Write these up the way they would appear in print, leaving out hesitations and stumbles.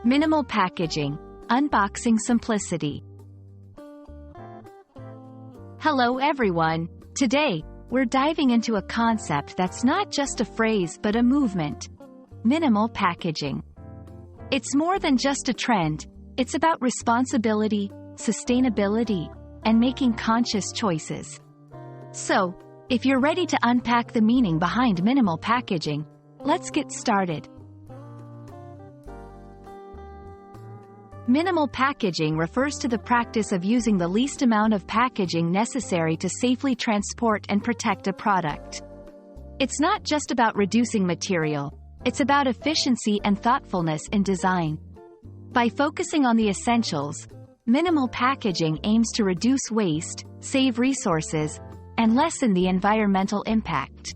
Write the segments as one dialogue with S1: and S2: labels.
S1: Minimal packaging, unboxing simplicity. Hello everyone. Today, we're diving into a concept that's not just a phrase but a movement. Minimal packaging. It's more than just a trend, it's about responsibility, sustainability, and making conscious choices. So, if you're ready to unpack the meaning behind minimal packaging, let's get started. Minimal packaging refers to the practice of using the least amount of packaging necessary to safely transport and protect a product. It's not just about reducing material, it's about efficiency and thoughtfulness in design. By focusing on the essentials, minimal packaging aims to reduce waste, save resources, and lessen the environmental impact.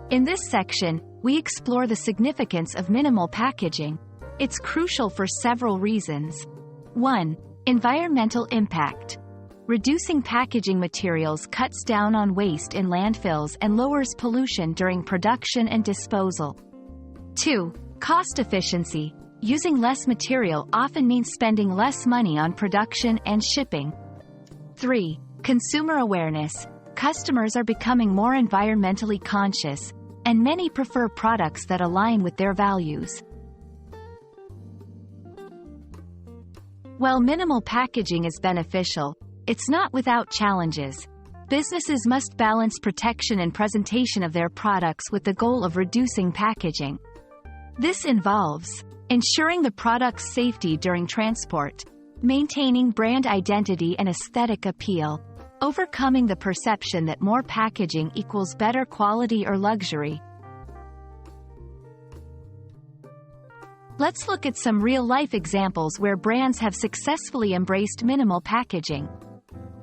S1: In this section, we explore the significance of minimal packaging. It's crucial for several reasons. 1. Environmental impact. Reducing packaging materials cuts down on waste in landfills and lowers pollution during production and disposal. 2. Cost efficiency. Using less material often means spending less money on production and shipping. 3. Consumer awareness. Customers are becoming more environmentally conscious, and many prefer products that align with their values. While minimal packaging is beneficial, it's not without challenges. Businesses must balance protection and presentation of their products with the goal of reducing packaging. This involves ensuring the product's safety during transport, maintaining brand identity and aesthetic appeal, overcoming the perception that more packaging equals better quality or luxury. Let's look at some real-life examples where brands have successfully embraced minimal packaging.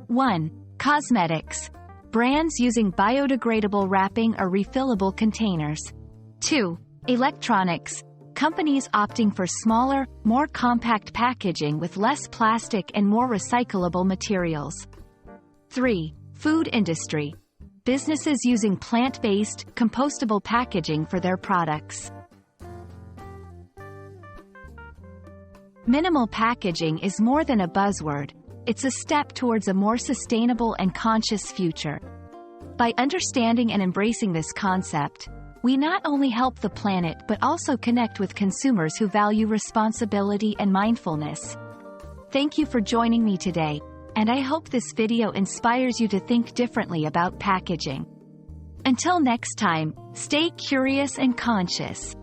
S1: 1. Cosmetics. Brands using biodegradable wrapping or refillable containers. 2. Electronics. Companies opting for smaller, more compact packaging with less plastic and more recyclable materials. 3. Food industry. Businesses using plant-based, compostable packaging for their products. Minimal packaging is more than a buzzword. It's a step towards a more sustainable and conscious future. By understanding and embracing this concept, we not only help the planet but also connect with consumers who value responsibility and mindfulness. Thank you for joining me today, and I hope this video inspires you to think differently about packaging. Until next time, stay curious and conscious.